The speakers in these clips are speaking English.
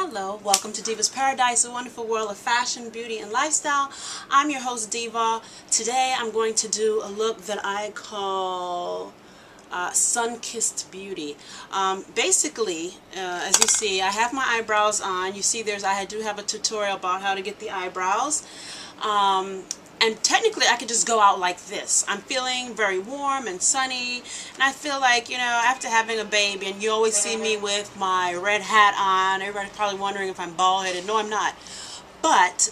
Hello, welcome to Diva's Paradise, a wonderful world of fashion, beauty, and lifestyle. I'm your host, Diva. Today I'm going to do a look that I call Sunkissed Beauty. Basically, as you see, I have my eyebrows on. You see I do have a tutorial about how to get the eyebrows. And technically I could just go out like this. I'm feeling very warm and sunny, and I feel like, you know, after having a baby, and you always see me with my red hat on, everybody's probably wondering if I'm bald-headed. No, I'm not. But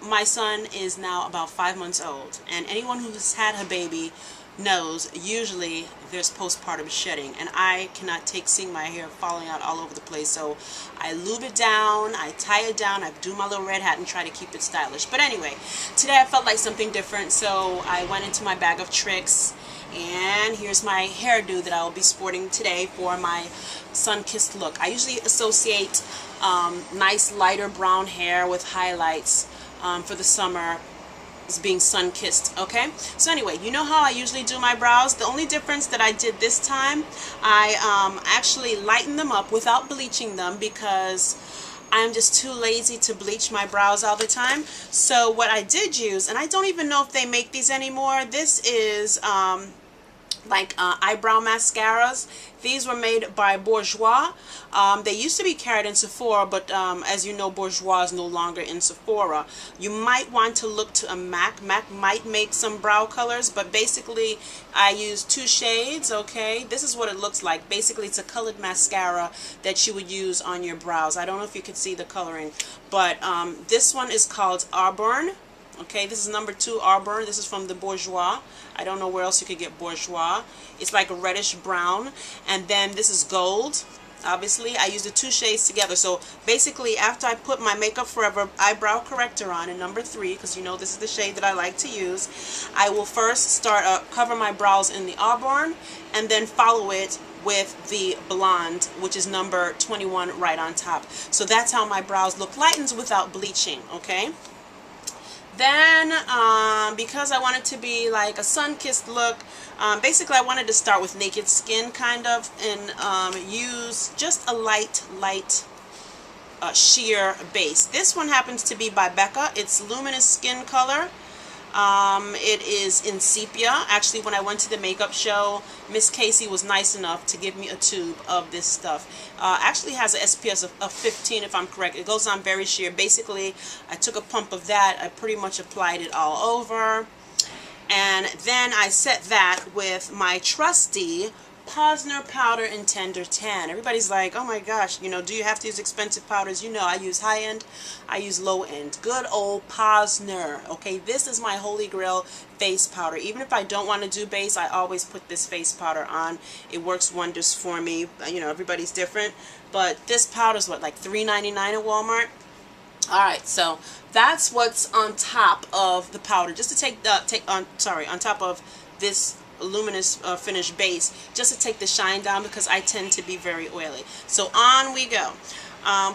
my son is now about 5 months old, and anyone who's had a baby knows usually there's postpartum shedding, and I cannot take seeing my hair falling out all over the place. So I lube it down, I tie it down, I do my little red hat and try to keep it stylish. But anyway, today I felt like something different, so I went into my bag of tricks, and here's my hairdo that I will be sporting today for my sun-kissed look. I usually associate nice lighter brown hair with highlights for the summer is being sun-kissed. Okay, so anyway, you know how I usually do my brows. The only difference that I did this time, I actually lightened them up without bleaching them because I'm just too lazy to bleach my brows all the time. So what I did use, and I don't even know if they make these anymore, this is eyebrow mascaras. These were made by Bourjois. They used to be carried in Sephora, but as you know, Bourjois is no longer in Sephora. You might want to look to a MAC. MAC might make some brow colors, but basically I used 2 shades. Okay, this is what it looks like. Basically, it's a colored mascara that you would use on your brows. I don't know if you can see the coloring, but this one is called Auburn. Okay, this is number 2 Auburn. This is from the Bourjois. I don't know where else you could get Bourjois. It's like a reddish brown. And then this is Gold. Obviously, I used the 2 shades together. So basically, after I put my Makeup Forever eyebrow corrector on in number 3, because you know this is the shade that I like to use, I will first start cover my brows in the Auburn, and then follow it with the blonde, which is number 21 right on top. So that's how my brows look, lightened without bleaching. Okay. Then, because I wanted to be like a sun-kissed look, basically I wanted to start with naked skin kind of, and use just a light sheer base. This one happens to be by Becca. It's Luminous Skin Color. It is in Sepia. Actually, when I went to the makeup show, Miss Casey was nice enough to give me a tube of this stuff. Actually has an SPF of 15 if I'm correct. It goes on very sheer. Basically, I took a pump of that. I pretty much applied it all over. And then I set that with my trusty Posner powder in Tender Tan. Everybody's like, oh my gosh, you know, do you have to use expensive powders? You know, I use high-end, I use low-end. Good old Posner. Okay, this is my holy grail face powder. Even if I don't want to do base, I always put this face powder on. It works wonders for me. You know, everybody's different. But this powder is what, like $3.99 at Walmart? Alright, so that's what's on top of the powder. Just to on top of this luminous finish base, just to take the shine down, because I tend to be very oily. So on we go.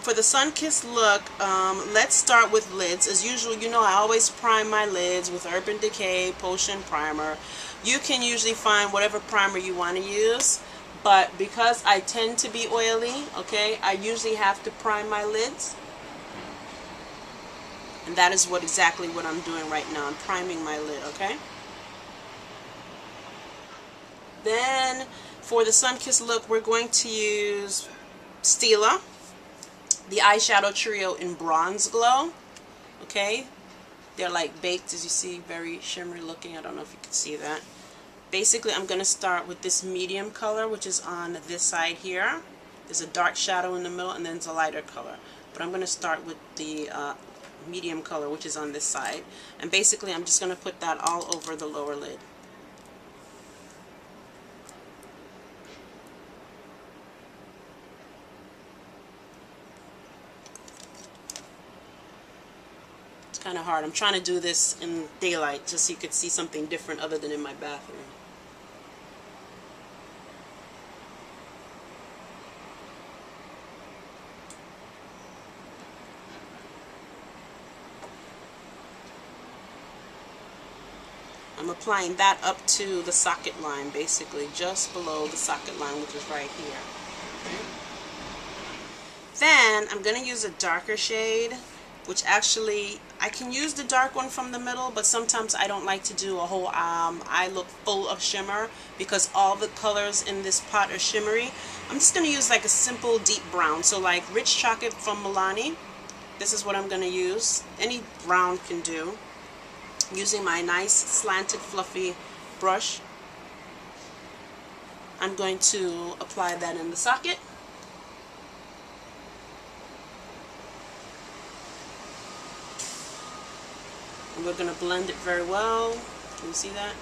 For the sun-kissed look, let's start with lids. As usual, you know I always prime my lids with Urban Decay Potion Primer. You can usually find whatever primer you want to use, but because I tend to be oily, okay, I usually have to prime my lids. And that is exactly what I'm doing right now. I'm priming my lid, okay? Then, for the sun-kissed look, we're going to use Stila, the eyeshadow trio in Bronze Glow. Okay? They're like baked, as you see, very shimmery looking. I don't know if you can see that. Basically, I'm going to start with this medium color, which is on this side here. There's a dark shadow in the middle, and then there's a lighter color. But I'm going to start with the medium color, which is on this side. And basically, I'm just going to put that all over the lower lid. Kind of hard. I'm trying to do this in daylight just so you could see something different other than in my bathroom. I'm applying that up to the socket line, basically just below the socket line, which is right here. Okay. Then I'm going to use a darker shade, which actually I can use the dark one from the middle, but sometimes I don't like to do a whole eye look full of shimmer because all the colors in this pot are shimmery. I'm just going to use like a simple deep brown. So like Rich Chocolate from Milani. This is what I'm going to use. Any brown can do. Using my nice slanted fluffy brush, I'm going to apply that in the socket. And we're going to blend it very well. Can you see that?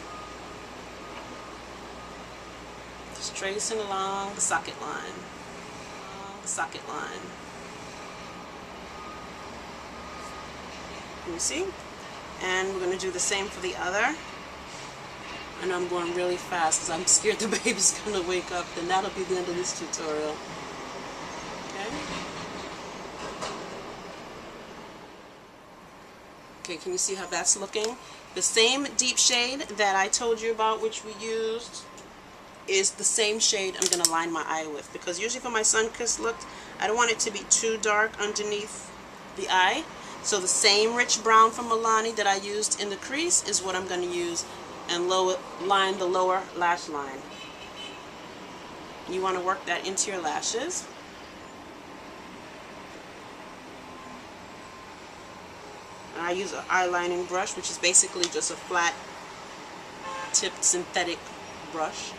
Just tracing along the socket line. Along the socket line. Can you see? And we're going to do the same for the other. I know I'm going really fast because I'm scared the baby's going to wake up. Then that'll be the end of this tutorial. Okay. Okay, can you see how that's looking? The same deep shade that I told you about, which we used, is the same shade I'm going to line my eye with. Because usually for my Sunkissed look, I don't want it to be too dark underneath the eye. So the same rich brown from Milani that I used in the crease is what I'm going to use and line the lower lash line. You want to work that into your lashes. And I use an eyelining brush, which is basically just a flat tipped synthetic brush.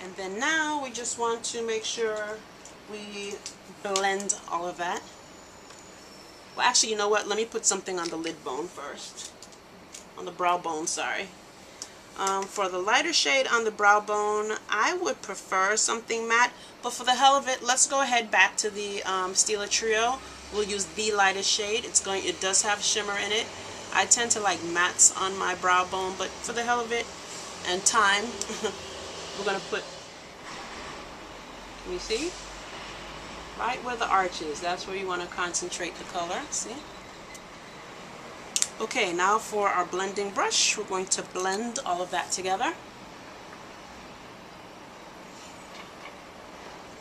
And then now we just want to make sure we blend all of that. Well, actually, you know what? Let me put something on the lid bone first. On the brow bone, sorry. For the lighter shade on the brow bone, I would prefer something matte. But for the hell of it, let's go ahead back to the Stila Trio. We'll use the lightest shade. It does have shimmer in it. I tend to like mattes on my brow bone, but for the hell of it and time, we're going to put, can you see? Right where the arch is, that's where you want to concentrate the color, see? Okay, now for our blending brush, we're going to blend all of that together.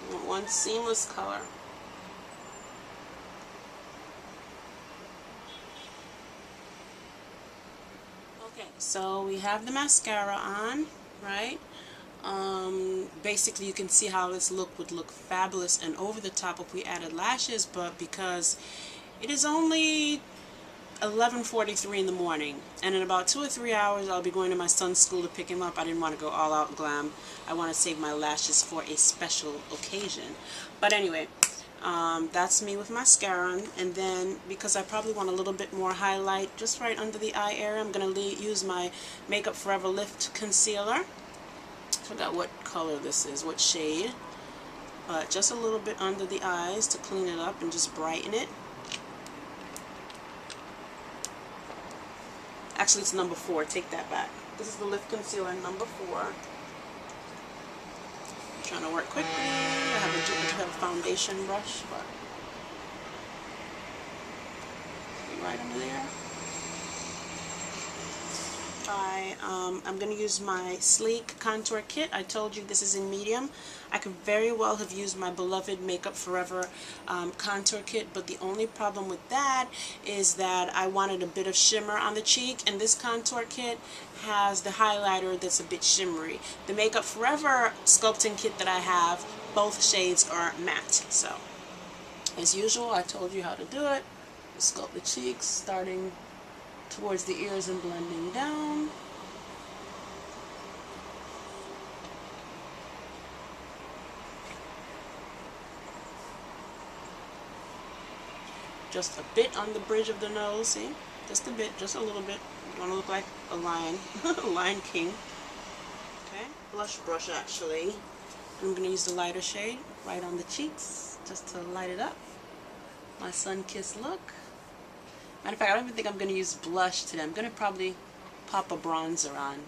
We want one seamless color. Okay, so we have the mascara on, right? Basically you can see how this look would look fabulous and over the top if we added lashes, but because it is only 11:43 in the morning and in about 2 or 3 hours I'll be going to my son's school to pick him up. I didn't want to go all out glam. I want to save my lashes for a special occasion. But anyway, that's me with mascara on. And then because I probably want a little bit more highlight just right under the eye area, I'm going to use my Makeup Forever Lift Concealer. I forgot what color this is, what shade, but just a little bit under the eyes to clean it up and just brighten it. Actually, it's number 4. Take that back. This is the Lift Concealer number 4. I'm trying to work quickly. I have a foundation brush, but right under there. I'm going to use my Sleek Contour Kit. I told you this is in medium. I could very well have used my beloved Makeup Forever Contour Kit, but the only problem with that is that I wanted a bit of shimmer on the cheek, and this Contour Kit has the highlighter that's a bit shimmery. The Makeup Forever Sculpting Kit that I have, both shades are matte. So, as usual, I told you how to do it. Sculpt the cheeks, starting towards the ears and blending down. Just a bit on the bridge of the nose, see? Just a bit, just a little bit. You want to look like a lion, Lion King. Okay, blush brush actually. I'm going to use the lighter shade right on the cheeks, just to light it up. My Sunkissed look. Matter of fact, I don't even think I'm going to use blush today. I'm going to probably pop a bronzer on.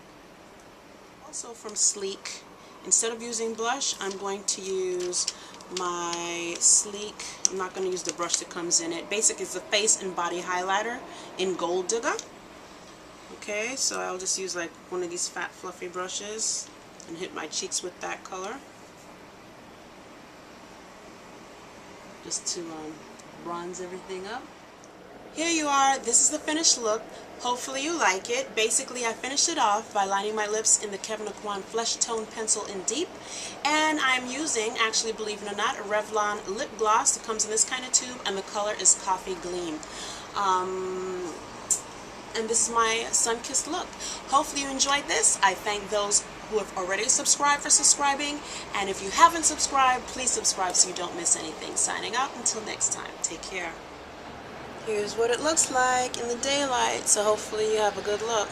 Also from Sleek, instead of using blush, I'm going to use my Sleek, I'm not going to use the brush that comes in it. Basically, it's a face and body highlighter in Gold Digga. Okay, so I'll just use like one of these fat fluffy brushes and hit my cheeks with that color. Just to bronze everything up. Here you are. This is the finished look. Hopefully you like it. Basically, I finished it off by lining my lips in the Kevyn Fleshtone pencil in Deep. And I'm using, actually, believe it or not, a Revlon lip gloss that comes in this kind of tube, and the color is Coffee Gleam. And this is my sun-kissed look. Hopefully you enjoyed this. I thank those who have already subscribed for subscribing. And if you haven't subscribed, please subscribe so you don't miss anything. Signing out until next time. Take care. Here's what it looks like in the daylight, so hopefully you have a good look.